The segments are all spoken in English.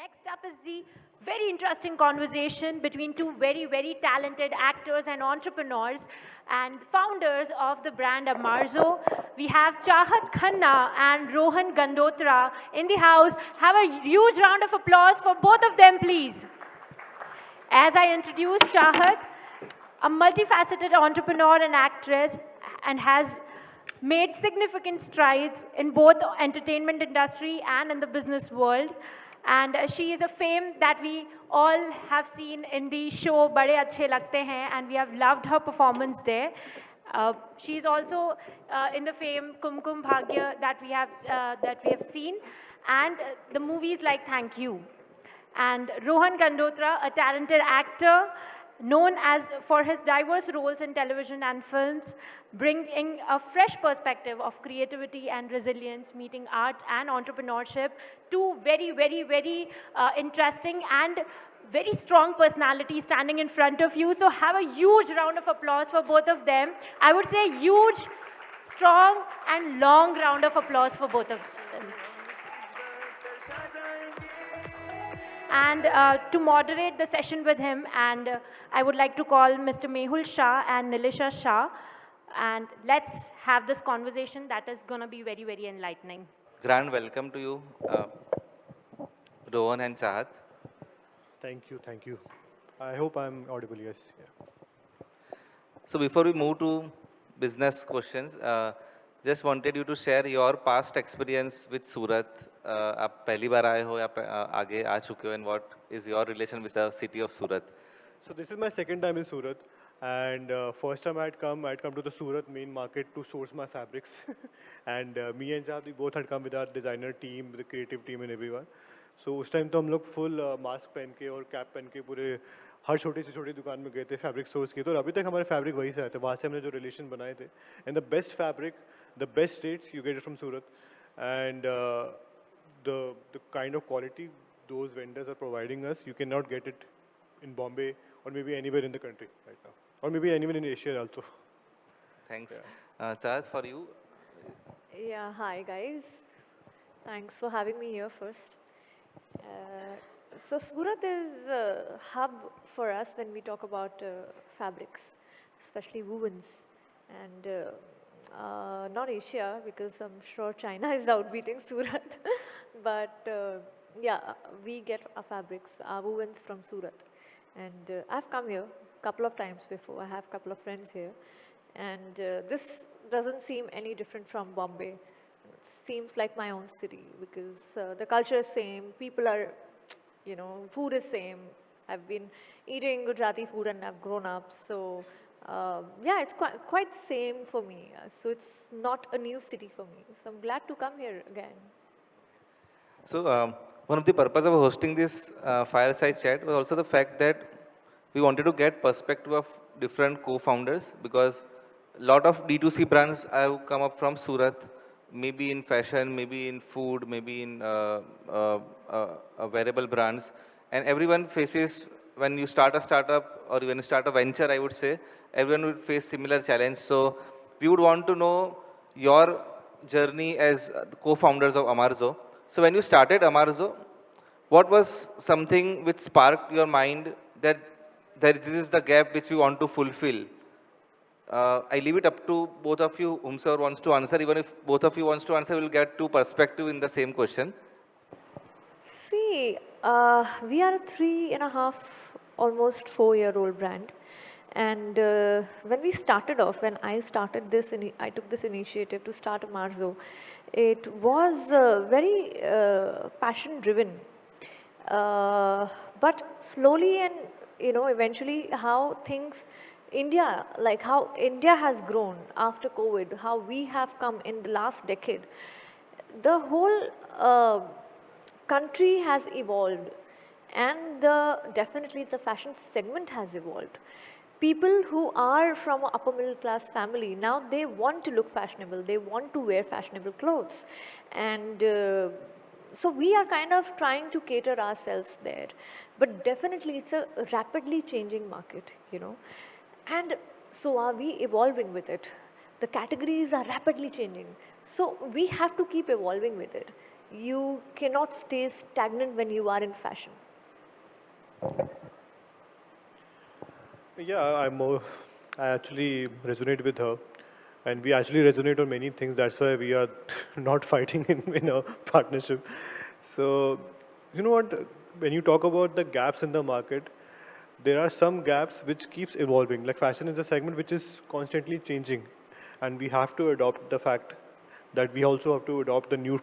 Next up is the very interesting conversation between two very, very talented actors and entrepreneurs and founders of the brand Amarzo. We have Chahatt Khanna and Rohan Gandotra in the house. Have a huge round of applause for both of them, please. As I introduce Chahatt, a multifaceted entrepreneur and actress, and has made significant strides in both the entertainment industry and in the business world. And she is a fame that we all have seen in the show Bade Achhe Lagte Hain, and we have loved her performance there. She is also in the fame Kumkum Bhagya that we have seen, and the movies like Thank You. And Rohan Gandotra, a talented actor known as for his diverse roles in television and films, bringing a fresh perspective of creativity and resilience, meeting art and entrepreneurship, two very, very, very interesting and very strong personalities standing in front of you. So have a huge round of applause for both of them. I would say huge, strong and long round of applause for both of them. And to moderate the session with him, and I would like to call Mr. Mehul Shah and Nilisha Shah, and let's have this conversation that is going to be very, very enlightening. Grand welcome to you, Rohan and Chahatt. Thank you, thank you. I hope I'm audible, yes. Yeah. So before we move to business questions, just wanted you to share your past experience with Surat. आप पहली बार आए हो या आगे आ चुके हो, and what is your relation with the city of Surat? So this is my second time in Surat, and first time I'd come to the Surat main market to source my fabrics, and me and Chahatt, we both had come with our designer team, the creative team and everyone. So उस time तो हम लोग full mask पहन के और cap पहन के पूरे हर छोटी सी छोटी दुकान में गए थे फैब्रिक सोर्स की, तो अभी तक हमारे फैब्रिक वहीं से आए थे, वहाँ से हमने जो रिलेशन बनाए थे. And the best fabric, the best rates, you get it from Surat, and the kind of quality those vendors are providing us, you cannot get it in Bombay or maybe anywhere in the country right now, or maybe anywhere in Asia also. Thanks. Chahatt, for you. Yeah, hi guys. Thanks for having me here first. So Surat is a hub for us when we talk about fabrics, especially woovens, and not Asia, because I'm sure China is outbeating Surat, but yeah, we get our fabrics, our woovens from Surat, and I've come here a couple of times before. I have a couple of friends here, and this doesn't seem any different from Bombay. It seems like my own city, because the culture is same, people are, you know, food is same. I've been eating Gujarati food and I've grown up, so yeah, it's quite same for me. So it's not a new city for me. So I'm glad to come here again. So one of the purpose of hosting this fireside chat was also the fact that we wanted to get perspective of different co-founders, because a lot of D2C brands have come up from Surat, maybe in fashion, maybe in food, maybe in wearable brands, and everyone faces, when you start a startup or when you start a venture, I would say, everyone would face similar challenge. So we would want to know your journey as co-founders of Amarzo. So when you started Amarzo, what was something which sparked your mind that this is the gap which we want to fulfill? I leave it up to both of you, whomsoever wants to answer. Even if both of you wants to answer, we'll get two perspectives in the same question. See, we are a 3.5, almost 4-year-old brand. And when we started off, when I started this, I took this initiative to start Amarzo, it was very passion-driven. But slowly and, you know, eventually how things, India, like how India has grown after COVID, how we have come in the last decade, the whole country has evolved, and definitely the fashion segment has evolved. People who are from an upper middle class family, now they want to look fashionable, they want to wear fashionable clothes, and so we are kind of trying to cater ourselves there. But definitely it's a rapidly changing market, you know, and so are we evolving with it. The categories are rapidly changing, so we have to keep evolving with it. you cannot stay stagnant when you are in fashion. Yeah, I actually resonate with her. And we actually resonate on many things. That's why we are not fighting in a partnership. So, you know what? When you talk about the gaps in the market, there are some gaps which keeps evolving. Like fashion is a segment which is constantly changing. And we have to adopt the fact that we also have to adopt the new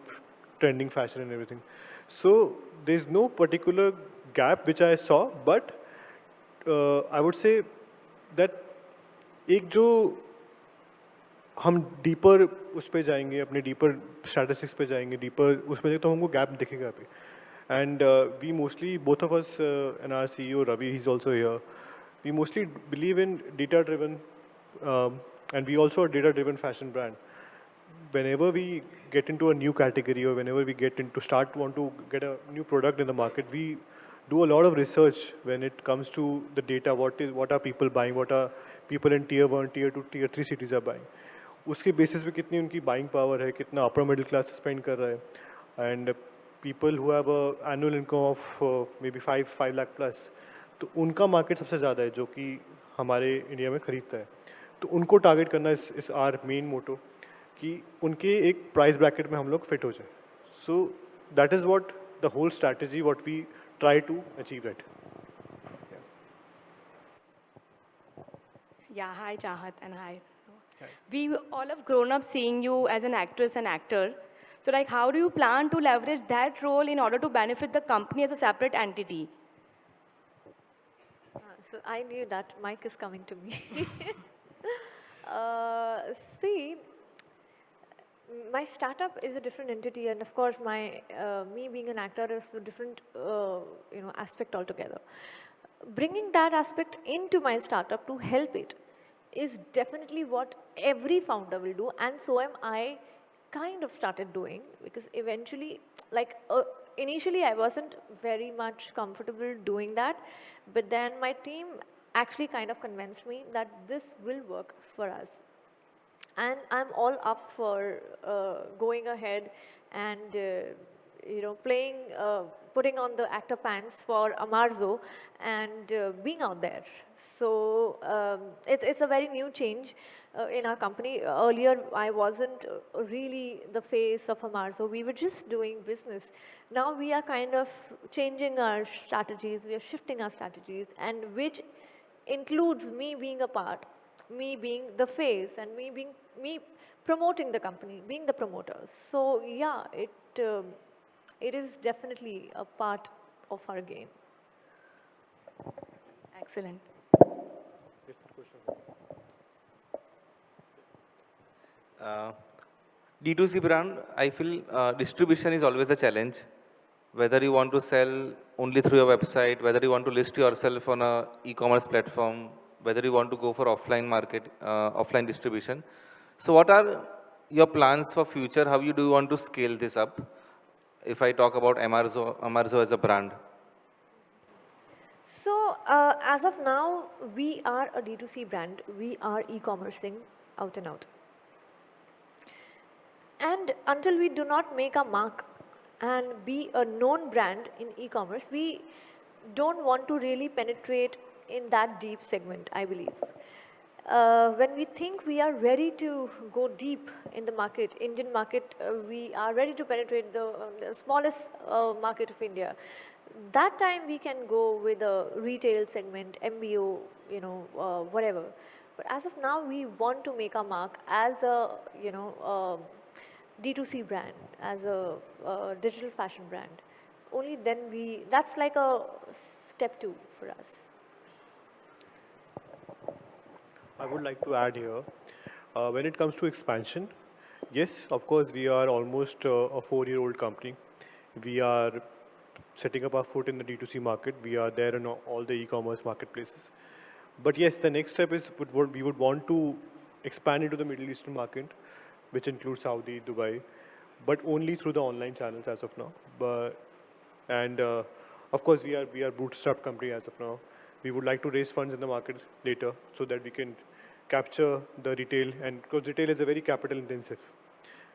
trending fashion and everything. So there's no particular gap which I saw, but I would say that एक जो हम deeper उस पे जाएंगे अपने deeper statistics पे जाएंगे deeper उसमें जाएंगे तो हमको गैप दिखेगा अभी and we mostly both of us and our CEO Ravi he is also here we mostly believe in data driven and we also are data driven fashion brand whenever we get into a new category or whenever we get into want to get a new product in the market we do a lot of research when it comes to the data what are people buying what are people in tier 1 tier 2 tier 3 cities are buying उसके basis पे कितनी उनकी buying power है कितना upper middle class spend कर रहा है and people who have a annual income of may be 5 lakh plus तो उनका मार्केट सबसे ज़्यादा है जो कि हमारे इंडिया में खरीदता है तो उनको टारगेट करना इस आर मेन मोटो कि उनके एक प्राइस ब्रैकेट में हम लोग फिट हो जाए so that is what the whole strategy what we try to achieve it. Yeah, hi Chahatt and hi. We all have grown up seeing you as an actress and actor. So like how do you plan to leverage that role in order to benefit the company as a separate entity? So I knew that mic is coming to me. See, my startup is a different entity, and of course, me being an actor is a different aspect altogether. Bringing that aspect into my startup to help it is definitely what every founder will do, and so am I. Kind of started doing because eventually, initially, I wasn't very much comfortable doing that, but then my team actually kind of convinced me that this will work for us. And I'm all up for going ahead and putting on the actor pants for Amarzo and being out there. So it's a very new change in our company. Earlier, I wasn't really the face of Amarzo. We were just doing business. Now we are kind of changing our strategies. We are shifting our strategies, and which includes me being a part, me being the face, and me promoting the company, being the promoter. So yeah, it is definitely a part of our game. Excellent. D2C brand, I feel distribution is always a challenge. Whether you want to sell only through your website, whether you want to list yourself on a e-commerce platform, whether you want to go for offline distribution. So what are your plans for future? How do you want to scale this up? If I talk about Amarzo as a brand. So as of now, we are a D2C brand. We are e-commercing out and out. And until we do not make a mark and be a known brand in e-commerce, we don't want to really penetrate in that deep segment, I believe. When we think we are ready to go deep in the market, Indian market, we are ready to penetrate the smallest market of India. That time we can go with a retail segment, MBO, whatever. But as of now, we want to make our mark as a, D2C brand, as a digital fashion brand. Only then that's like a step 2 for us. I would like to add here, when it comes to expansion, yes, of course, we are almost a 4-year-old company. We are setting up our foot in the D2C market. We are there in all the e-commerce marketplaces. But yes, the next step is we would want to expand into the Middle Eastern market, which includes Saudi, Dubai, but only through the online channels as of now. Of course, we are bootstrapped company as of now. We would like to raise funds in the market later so that we can capture the retail, and because retail is a very capital intensive.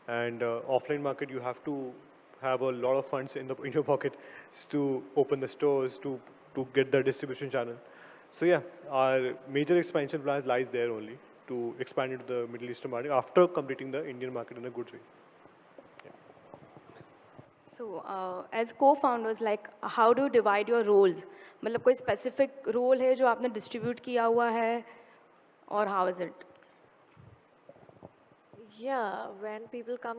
And offline market, you have to have a lot of funds in your pocket to open the stores, to get the distribution channel. So yeah, our major expansion plan lies there only to expand into the Middle Eastern market after completing the Indian market in a good way. So, as co-founders, like, how do you divide your roles? मतलब कोई specific role है जो आपने distribute किया हुआ है, or how is it? Yeah, when people come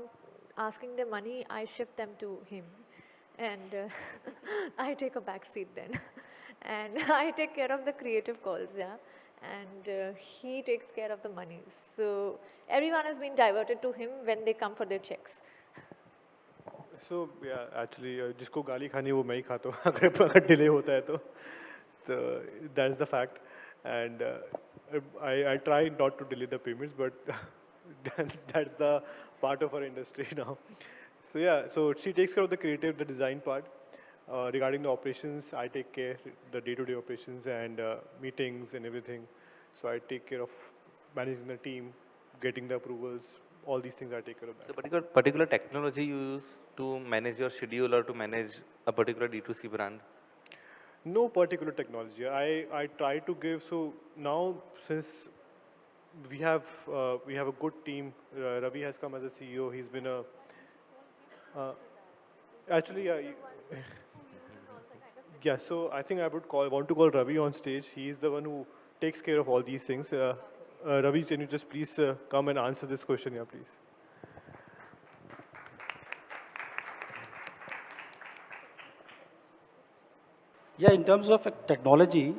asking their money, I shift them to him. And I take a back seat then. And I take care of the creative calls, yeah. And he takes care of the money. So everyone has been diverted to him when they come for their checks. So yeah, actually, जिसको गाली खानी वो मैं ही खाता हूँ अगर delay होता है तो that's the fact, and I try not to delay the payments, but that's the part of our industry now. So yeah, so she takes care of the creative, the design part. Regarding the operations, I take care the day-to-day operations and meetings and everything. So I take care of managing the team, getting the approvals, all these things I take care of that. So particular technology you use to manage your schedule or to manage a particular D2C brand? No particular technology. I try to give, so now since we have a good team, Ravi has come as a CEO, he's been a, actually, yeah, so I think I want to call Ravi on stage. He is the one who takes care of all these things. Ravi, can you just please come and answer this question, yeah, please? Yeah, in terms of technology,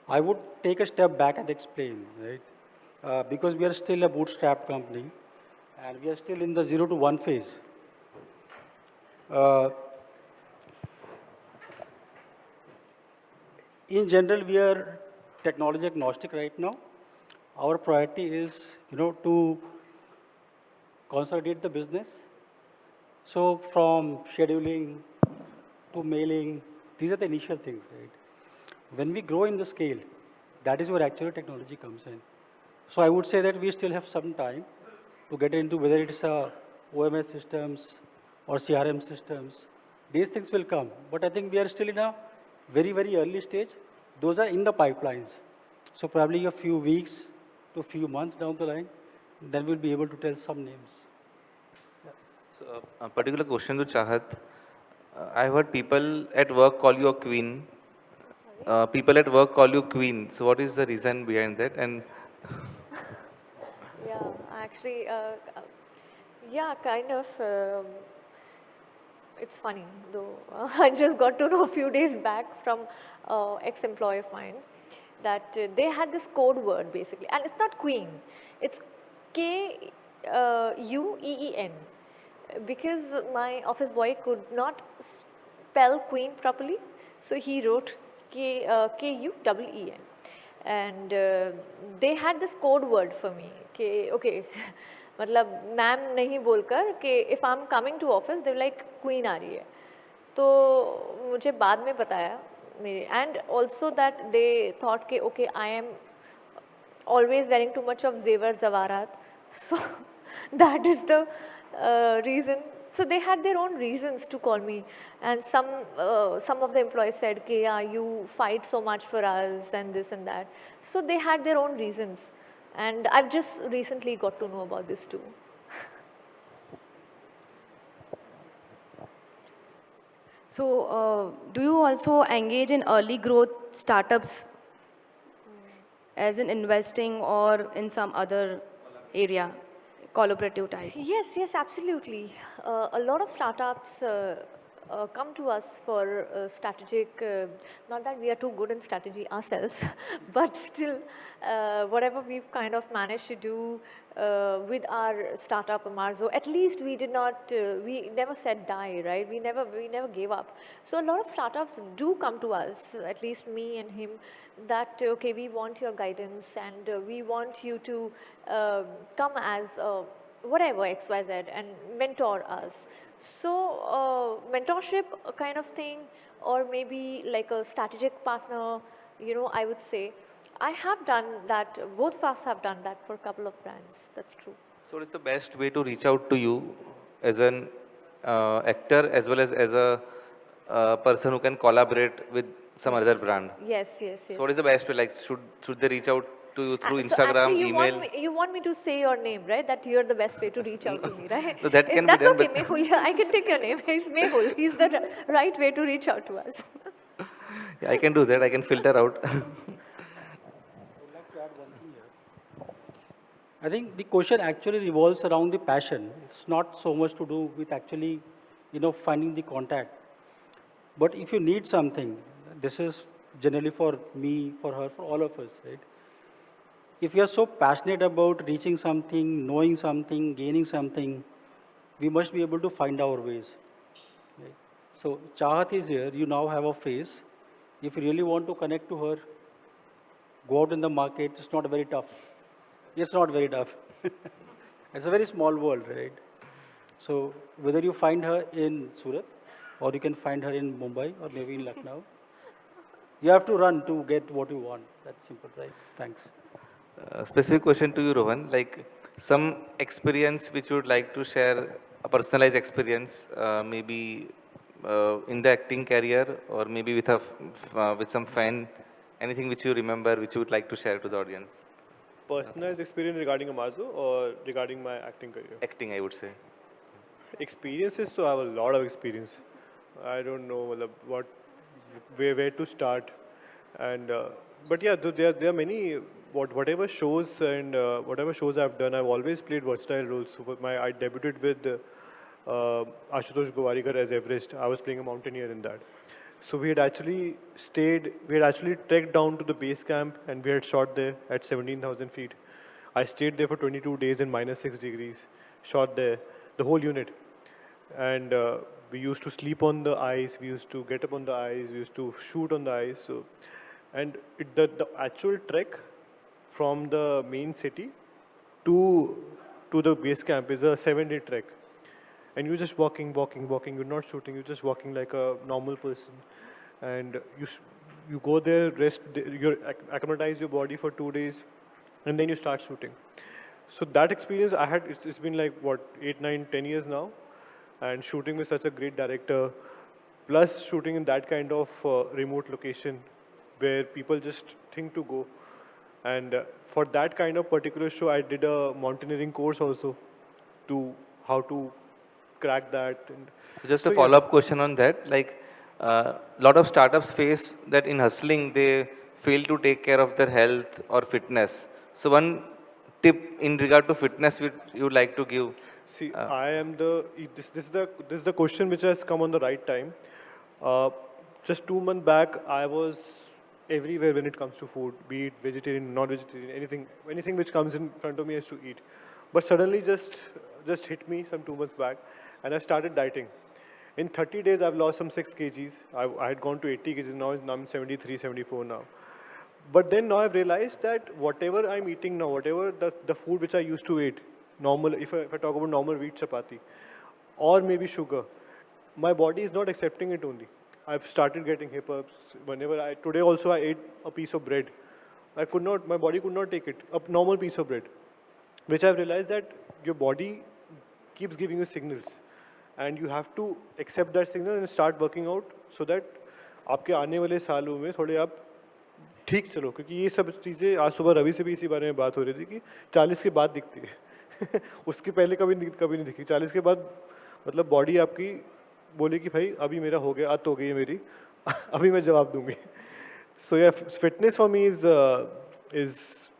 I would take a step back and explain, right? Because we are still a bootstrap company and we are still in the 0 to 1 phase. In general, we are technology agnostic right now. Our priority is, to consolidate the business. So from scheduling to mailing, these are the initial things, right? When we grow in the scale, that is where actually technology comes in. So I would say that we still have some time to get into whether it's OMS systems or CRM systems. These things will come. But I think we are still in a very, very early stage. Those are in the pipelines. So probably a few weeks to a few months down the line, then we'll be able to tell some names. So a particular question to Chahat. I've heard people at work call you a queen. People at work call you queen. So what is the reason behind that? And Yeah, actually, yeah, kind of. It's funny though. I just got to know a few days back from ex-employee of mine that they had this code word basically, and it's not queen, it's Queen, because my office boy could not spell queen properly, so he wrote Queen, and they had this code word for me. Okay, मतलब ma'am नहीं बोलकर कि if I'm coming to office they were like queen आ रही है, तो मुझे बाद में बताया मेरे, and also that they thought कि okay I am always wearing too much of zevar zavarat, so that is the reason. So they had their own reasons to call me, and some of the employees said कि yeah, you fight so much for us and this and that. So they had their own reasons, and I've just recently got to know about this too. So, do you also engage in early growth startups as in investing or in some other area, collaborative type? Yes, yes, absolutely. A lot of startups come to us for strategic, not that we are too good in strategy ourselves, but still whatever we've kind of managed to do with our startup Amarzo, at least we did not, we never said die, right? We never gave up. So a lot of startups do come to us, at least me and him, that okay, we want your guidance and we want you to come as whatever XYZ and mentor us. So mentorship kind of thing, or maybe like a strategic partner, I would say. I have done that, both of us have done that for a couple of brands, that's true. so it's the best way to reach out to you as an actor as well as a person who can collaborate with some other brand. Yes, yes, So yes. what is the best way? Like, should they reach out to you through So actually, Instagram, email? you want me to say your name, right? That you're the best way to reach out to me, right? So that can be That's done, okay, but Mehul. Yeah, I can take your name. He's Mehul. He's the right way to reach out to us. yeah, I can do that. I can filter out. I think the question actually revolves around the passion. It's not so much to do with actually, finding the contact. But if you need something, this is generally for me, for her, for all of us, right? If we are so passionate about reaching something, knowing something, gaining something, we must be able to find our ways. Right? So Chahat is here. You now have a face. If you really want to connect to her, go out in the market. It's not very tough. It's not very tough. It's a very small world, right? So whether you find her in Surat, or you can find her in Mumbai, or maybe in Lucknow, you have to run to get what you want. That's simple, right? Thanks. Specific question to you, Rohan. Like some experience which you would like to share, a personalized experience, maybe in the acting career, or maybe with with some fan, anything which you remember, which you would like to share to the audience. Personalized experience regarding Amazo or regarding my acting career? Acting, I would say. Experiences, so I have a lot of experience. I don't know what, where to start, and but yeah, there are many whatever shows and whatever shows I've done, I've always played versatile roles. So I debuted with Ashutosh Gowarikar as Everest. I was playing a mountaineer in that. So we had actually trekked down to the base camp and we had shot there at 17,000 feet. I stayed there for 22 days in -6 degrees, shot there, the whole unit. And we used to sleep on the ice, we used to get up on the ice, we used to shoot on the ice. So, and the actual trek from the main city to the base camp is a 7-day trek. And you're just walking, you're not shooting, you're just walking like a normal person. And you go there, rest, you acclimatize your body for 2 days, and then you start shooting. So that experience I had, it's been like, what, 8, 9, 10 years now. And shooting with such a great director, plus shooting in that kind of remote location where people just think to go. And for that kind of particular show, I did a mountaineering course also to how to crack that. And Just so, a yeah. follow-up question on that. Like, a lot of startups face that in hustling, they fail to take care of their health or fitness. So one tip in regard to fitness which you would like to give? See, I am this is the question which has come on the right time. Just 2 months back, I was everywhere when it comes to food, be it vegetarian, non-vegetarian, anything which comes in front of me has to eat. But suddenly just hit me some 2 months back, and I started dieting. In 30 days, I've lost some 6 kgs. I had gone to 80 kgs, now I'm 73, 74 now. But then now I've realized that whatever I'm eating now, whatever the food which I used to eat, normal, if I talk about normal wheat chapati, or maybe sugar, my body is not accepting it only. I've started getting hiccups. Today also I ate a piece of bread. My body could not take it, a normal piece of bread. Which I've realized that your body keeps giving you signals. And you have to accept that signal and start working out so that आपके आने वाले सालों में थोड़े आप ठीक चलो, क्योंकि ये सब चीज़ें आज सुबह रवि से भी इसी बारे में बात हो रही थी कि 40 के बाद दिखती है उसके पहले कभी नहीं दिखी 40 के बाद मतलब बॉडी आपकी बोले कि भाई अभी मेरा हो गया, आदत हो गई है मेरी अभी मैं जवाब दूंगी. So yeah, fitness for me is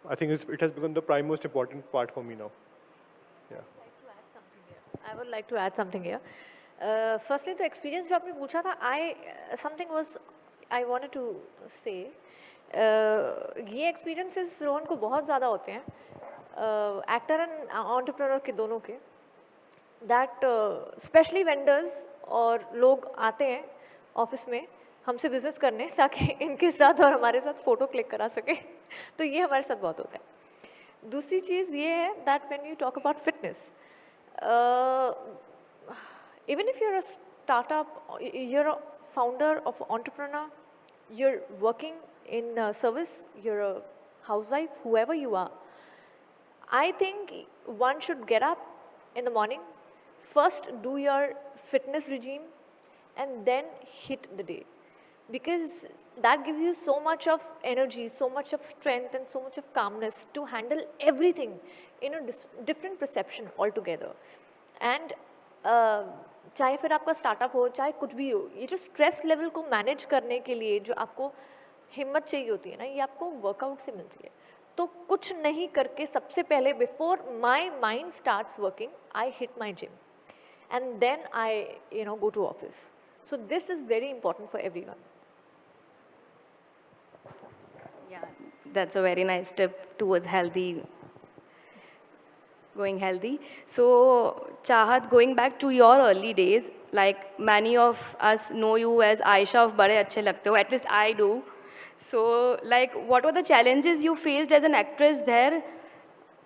I think it has become the prime most important part for me now. Yeah. I would like to add something here. Firstly, the experience जो आपने पूछा था, something was I wanted to say. ये experiences Rohan को बहुत ज़्यादा होते हैं, actor and entrepreneur के दोनों के. That especially vendors और लोग आते हैं ऑफिस में हमसे बिजनेस करने ताकि इनके साथ और हमारे साथ फोटो क्लिक करा सके. तो ये हमारे साथ बहुत होता है. दूसरी चीज़ ये है that when you talk about fitness, even if you're a startup, you're a founder of an entrepreneur, you're working in service, you're a housewife, whoever you are, I think one should get up in the morning, first do your fitness regime and then hit the day, because that gives you so much of energy, so much of strength and so much of calmness to handle everything in a different perception altogether. And चाहे फिर आपका startup हो, चाहे कुछ भी हो, ये जो स्ट्रेस लेवल को मैनेज करने के लिए जो आपको हिम्मत चाहिए होती है ना, ये आपको वर्कआउट से मिलती है. तो कुछ नहीं करके सबसे पहले before my mind starts working, I hit my gym and then I go to office. So this is very important for everyone. Yeah, that's a very nice step towards going healthy. So Chahat, going back to your early days, like many of us know you as Aisha of Bade Achhe Lagte Ho, at least I do. So like what were the challenges you faced as an actress there?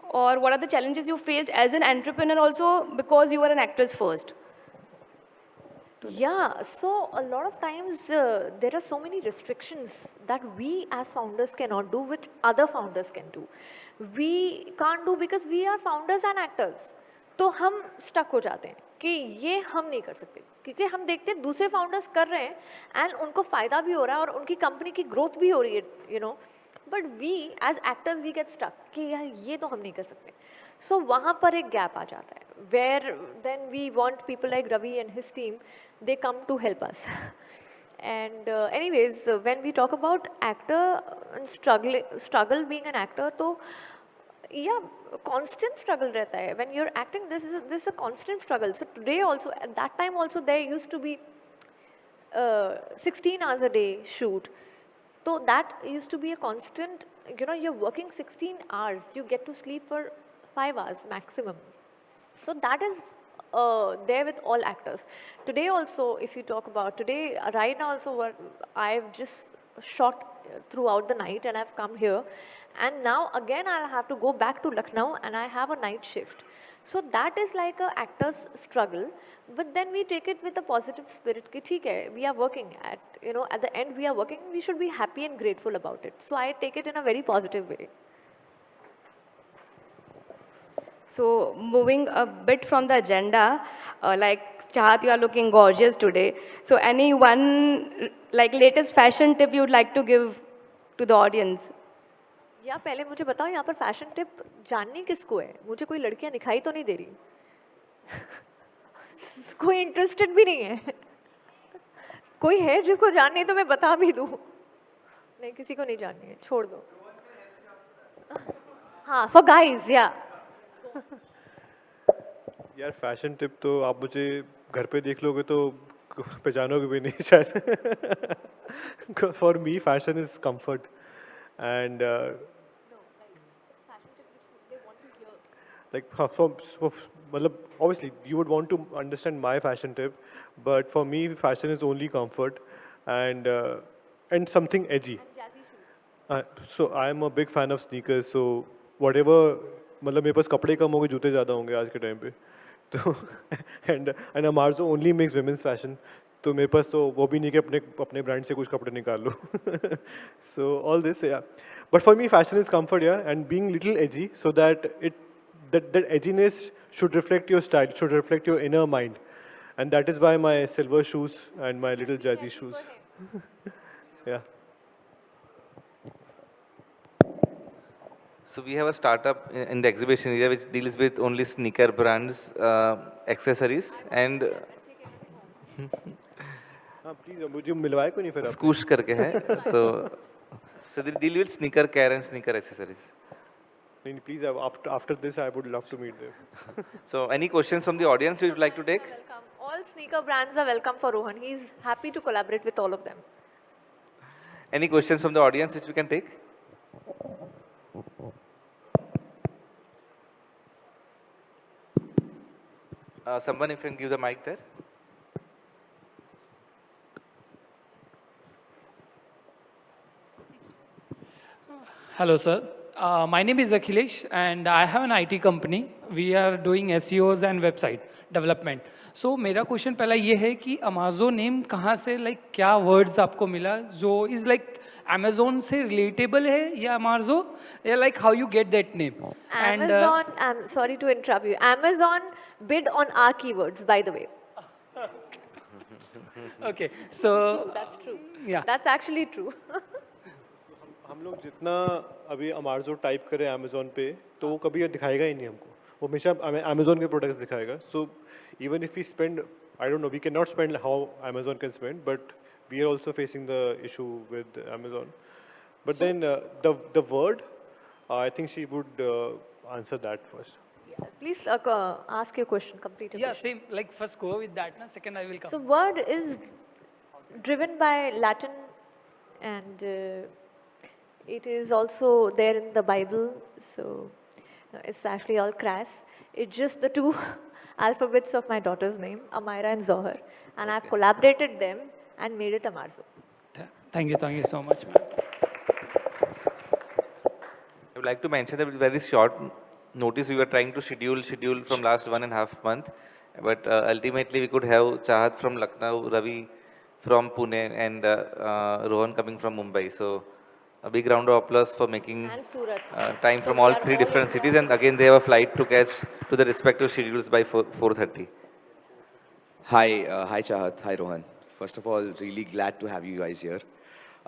Or what are the challenges you faced as an entrepreneur also, because you were an actress first? Yeah, so a lot of times there are so many restrictions that we as founders cannot do, which other founders can do. We can't do because we are founders and actors. तो हम stuck हो जाते हैं कि ये हम नहीं कर सकते, क्योंकि हम देखते हैं दूसरे founders कर रहे हैं and उनको फ़ायदा भी हो रहा है और उनकी company की growth भी हो रही है, But we as actors we get stuck कि यार ये तो हम नहीं कर सकते. So वहाँ पर एक gap आ जाता है, where then we want people like Ravi and his team, they come to help us. And anyways, when we talk about actor and struggle being an actor, तो yeah, constant struggle रहता है. When you're acting, this is a constant struggle. So today also, at that time also, there used to be 16 hours a day shoot. So that used to be a constant, you're working 16 hours, you get to sleep for 5 hours maximum. So that is there with all actors. Today also, if you talk about today, right now also, I've just shot throughout the night and I've come here. And now again, I'll have to go back to Lucknow and I have a night shift. So that is like an actor's struggle. But then we take it with a positive spirit. Ki, theek hai, we are working at the end we are working, we should be happy and grateful about it. So I take it in a very positive way. So moving a bit from the agenda, like Chahat, you are looking gorgeous today. So any one like latest fashion tip you would like to give to the audience? या पहले मुझे बताओ यहाँ पर fashion tip जाननी किसको है? मुझे कोई लड़कियाँ दिखाई तो नहीं दे रही. कोई इंटरेस्टेड भी नहीं है. कोई है जिसको जाननी है तो मैं बता भी दूँ. नहीं, किसी को नहीं जाननी है, छोड़ दो. हाँ, for guys, yeah. यार फैशन टिप तो आप मुझे घर पे देख लोगे तो पहचानोगे भी नहीं शायद. For me fashion is comfort and like मतलब obviously you would want to understand my fashion tip, but for me fashion is only comfort and something edgy. So I am a big fan of sneakers, so whatever, मतलब मेरे पास कपड़े कम होंगे, जूते ज़्यादा होंगे आज के टाइम पे. तो and Amarzo only makes women's fashion. तो मेरे पास तो वो भी नहीं कि अपने ब्रांड से कुछ कपड़े निकाल लो. So all this, yeah. But for me fashion is comfort, yeah, and being little edgy so that that edginess should reflect your style, should reflect your inner mind. And that is why my silver shoes and my little jazzy shoes. Yeah. So we have a startup in the exhibition area which deals with only sneaker brands, accessories and please मुझे मिलवाए को नहीं फिर Scoosh करके है. So they deal with sneaker care and sneaker accessories. Please, after this, I would love to meet them. So any questions from the audience you would like to take? Welcome. All sneaker brands are welcome for Rohan. He's happy to collaborate with all of them. Any questions from the audience which we can take? Someone if you can give the mic there. Hello, sir. My name is Akhilesh, and I have an IT company. We are doing SEOs and website development. So मेरा question पहला ये है कि Amazon name कहाँ से like क्या words आपको मिला जो is like अमेजोन से रिलेटेबल है या अमेजो या like how you get that name? And Amazon, I'm sorry to interrupt you. Amazon bid on our keywords, by the way. okay, It's so true, that's true. yeah. That's actually true. हम लोग जितना अभी अमार्जो type करें Amazon पे तो वो कभी दिखाएगा ही नहीं हमको, वो हमेशा अमेजोन के प्रोडक्ट्स दिखाएगा. So even if we spend, I don't know, we can not spend how Amazon can spend, but we are also facing the issue with Amazon. But then the word, I think she would answer that first. Please ask your question, complete your Yeah, question. same. Like first go with that. Na? Second I will come. So word is driven by Latin, and it is also there in the Bible. So it's actually all crass. It's just the two alphabets of my daughter's name, Amira and Zohar, and I've collaborated them and made it Amarzo. Thank you so much, ma'am. I would like to mention that with very short notice we were trying to schedule from last 1.5 month, but ultimately we could have Chahatt from Lucknow, Ravi from Pune, and Rohan coming from Mumbai. So a big round of applause for making And Surat. time So from we all are three all different in cities, one. and again they have a flight to catch to the respective schedules by 4:30. Hi Chahat, hi Rohan. First of all, really glad to have you guys here.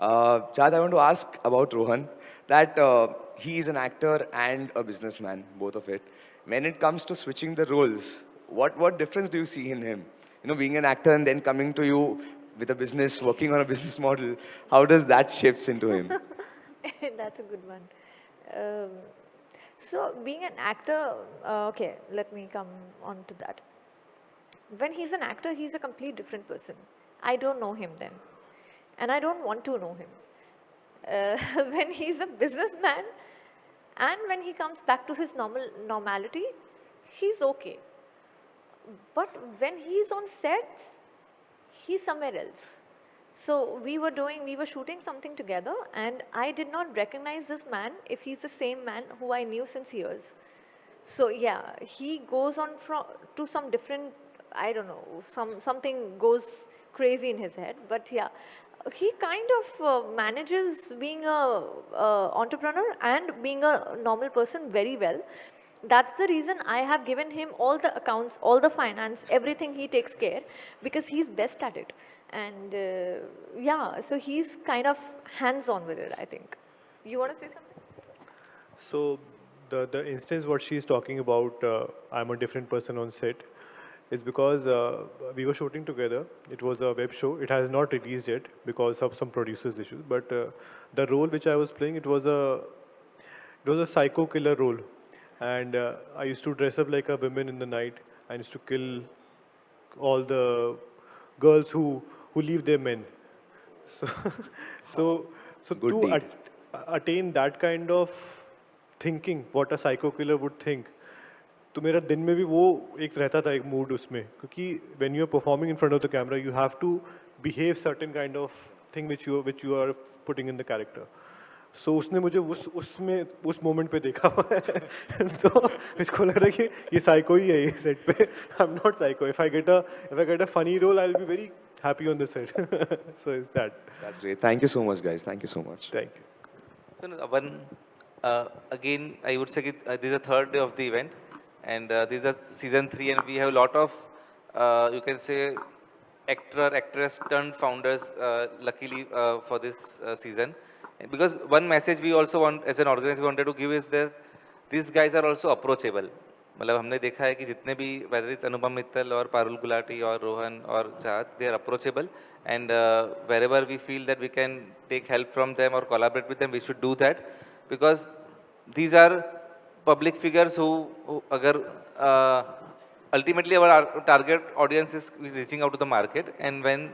Chahat, I want to ask about Rohan, that he is an actor and a businessman, both of it. When it comes to switching the roles, what difference do you see in him? You know, being an actor and then coming to you with a business, working on a business model, how does that shifts into him? That's a good one. Um, so being an actor, okay, let me come on to that. When he's an actor, he's a complete different person. I don't know him then, and I don't want to know him. When he's a businessman, and when he comes back to his normality, he's okay. But when he's on sets, he's somewhere else. So we were shooting something together, and I did not recognize this man if he's the same man who I knew since years. So yeah, he goes on to some different, I don't know, something goes crazy in his head. But yeah, he kind of manages being a entrepreneur and being a normal person very well. That's the reason I have given him all the accounts, all the finance, everything he takes care, because he's best at it. And yeah, so he's kind of hands-on with it, I think. You want to say something? So the instance what she's talking about, I'm a different person on set, is because we were shooting together. It was a web show. It has not released yet because of some producers issues. But the role which I was playing, it was a psycho killer role, and I used to dress up like a woman in the night. I used to kill all the girls who leave their men. So so Good to deed. attain that kind of thinking, what a psycho killer would think, तो मेरा दिन में भी वो एक रहता था एक मूड उसमें, क्योंकि when you are performing in front of the camera you have to behave certain kind of thing which you are putting in the character. So उसने मुझे उस मोमेंट पे देखा हुआ है तो इसको लग रहा है कि ये साइको ही है ये सेट पे. I'm not psycho. If I get a funny role, I'll be very happy on the set. So it's that. That's great. Thank you so much, guys. Thank you so much. Thank you. So, again, I would say this is the third day of the event, and this is season 3, and we have a lot of, you can say, actress turned founders, luckily for this season. Because one message we also want, as an organization, we wanted to give is that these guys are also approachable. मतलब हमने देखा है कि जितने भी whether it's Anupam Mittal और पारुल गुलाटी और रोहन और चाहत, they are approachable, and wherever we feel that we can take help from them or collaborate with them, we should do that, because these are public figures who अगर ultimately our target audience is reaching out to the market, and when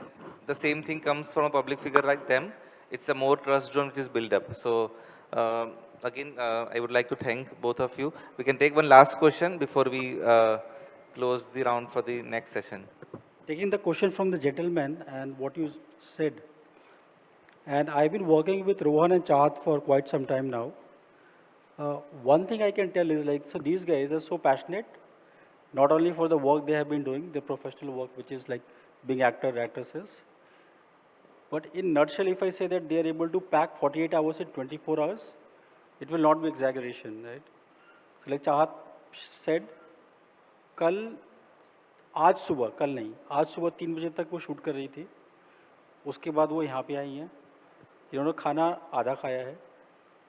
the same thing comes from a public figure like them, it's a more trust zone which is built up. So again, I would like to thank both of you. We can take one last question before we close the round for the next session. Taking the question from the gentleman and what you said, and I've been working with Rohan and Chahatt for quite some time now. One thing I can tell is like, so these guys are so passionate, not only for the work they have been doing, their professional work, which is like being actor, actresses, but in nutshell, if I say that they are able to pack 48 hours in 24 hours, it will not be exaggeration, right? So like Chahat said, कल आज सुबह कल नहीं आज सुबह 3 बजे तक वो शूट कर रही थी उसके बाद वो यहाँ पे आई हैं इन्होंने खाना आधा खाया है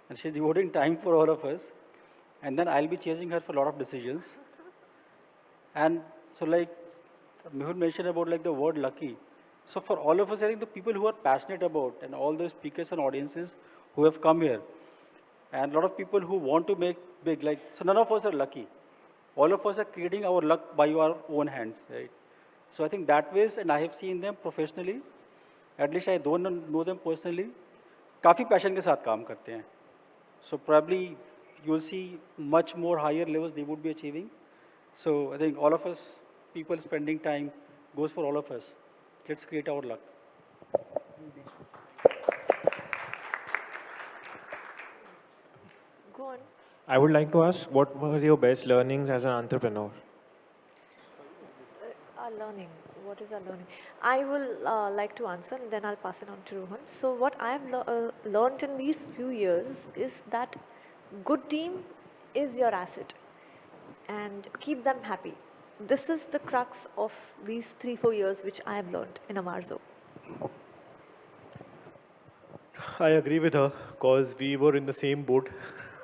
and she's devoting time for all of us and then I'll be chasing her for a lot of decisions and so like Mehul mentioned about like the word lucky so for all of us I think the people who are passionate about and all the speakers and audiences who have come here and a lot of people who want to make big like so none of us are lucky all of us are creating our luck by our own hands, right? So I think that ways, and I have seen them professionally, at least I don't know them personally, काफ़ी passion के साथ काम करते हैं. So probably you'll see much more higher levels they would be achieving. So I think all of us, people spending time, goes for all of us. Let's create our luck. Go on. I would like to ask, what were your best learnings as an entrepreneur? Our learning. What is our learning? I will like to answer and then I'll pass it on to Rohan. So what I've learned in these few years is that good team is your asset and keep them happy. This is the crux of these 3-4 years which I have learned in Amarzo. I agree with her because we were in the same boat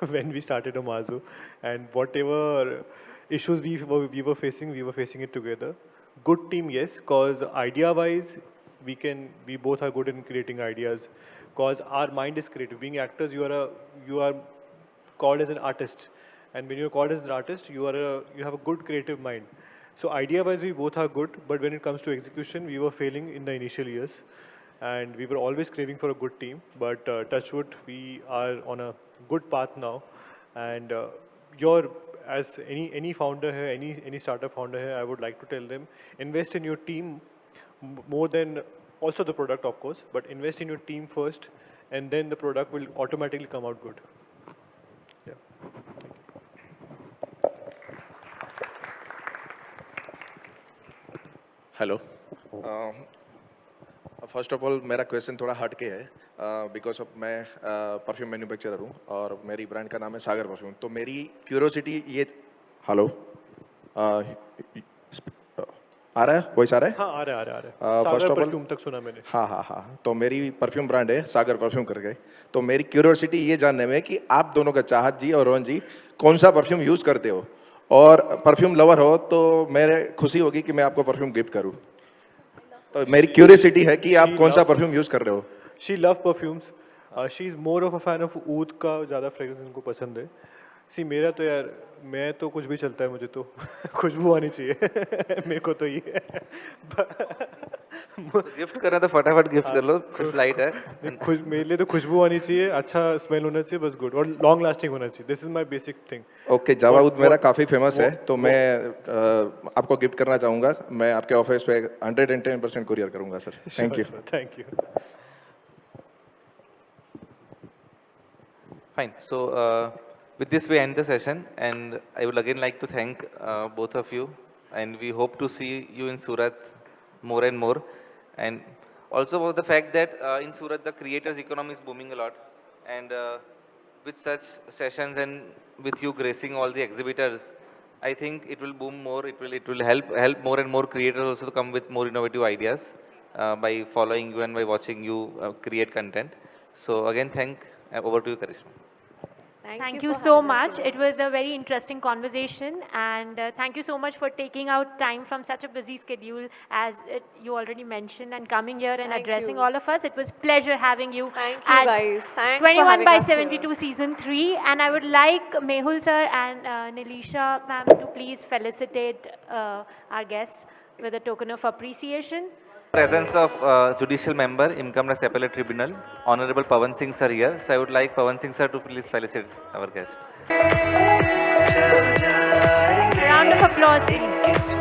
when we started Amazo, and whatever issues we were facing it together. Good team, yes, because idea-wise, we both are good in creating ideas. Because our mind is creative. Being actors, you are called as an artist, and when you're called as an artist, you have a good creative mind. So idea-wise, we both are good, but when it comes to execution, we were failing in the initial years, and we were always craving for a good team. But touchwood, we are on a good path now, and as any founder here, any startup founder here, I would like to tell them, invest in your team more than also the product, of course, but invest in your team first, and then the product will automatically come out good. Yeah. Hello first of all मेरा question थोड़ा हट के है because of मैं perfume manufacturer हूँ और मेरी brand का नाम है सागर परफ्यूम तो मेरी क्यूरोसिटी ये हेलो आ रहा है वॉइस आ रहा है हाँ आ रहा है फर्स्ट ऑफ परफ्यूम तक सुना मैंने हाँ तो मेरी परफ्यूम ब्रांड है सागर परफ्यूम करके तो मेरी क्यूरोसिटी ये जानने में कि आप दोनों का चाहत जी और रोहन जी कौन सा परफ्यूम यूज़ करते हो और परफ्यूम लवर हो तो मेरे खुशी होगी कि मैं आपको परफ्यूम गिफ्ट करूं तो मेरी क्यूरियोसिटी है कि आप कौन सा परफ्यूम यूज कर रहे हो she love perfumes she is more of a fan of oud का ज़्यादा फ्रेग्रेंस उनको पसंद है सी मेरा तो यार मैं तो कुछ भी चलता है मुझे तो खुशबू आनी चाहिए मेरे को तो ये गिफ्ट करना तो फटाफट गिफ्ट कर लो फिर फ्लाइट है मेरे लिए तो खुशबू आनी चाहिए अच्छा स्मेल होना चाहिए बस गुड और लॉन्ग लास्टिंग होना चाहिए this is my basic thing okay जावाउद मेरा काफ़ी फेमस है तो मैं आपको गिफ्ट करना चाहूँगा मैं आपके ऑफिस पे 110% कुरियर करूँगा sir thank you Fine. So with this we end the session, and I would again like to thank both of you, and we hope to see you in Surat more and more, and also about the fact that in Surat the creators economy is booming a lot, and with such sessions and with you gracing all the exhibitors, I think it will boom more. It will help more and more creators also to come with more innovative ideas by following you and by watching you create content. So again, over to you, Karishma. Thank you so much. It was a very interesting conversation, and thank you so much for taking out time from such a busy schedule, as you already mentioned, and coming here and addressing all of us. It was pleasure having you. Thank you, guys. Thanks 21 by for 72 season 3, and I would like Mehul sir and Nilisha ma'am to please felicitate our guests with a token of appreciation. Presence of Judicial Member, Income Tax Appellate Tribunal, Honorable Pawan Singh sir here. So I would like Pawan Singh sir to please felicitate our guest. Round of applause, please.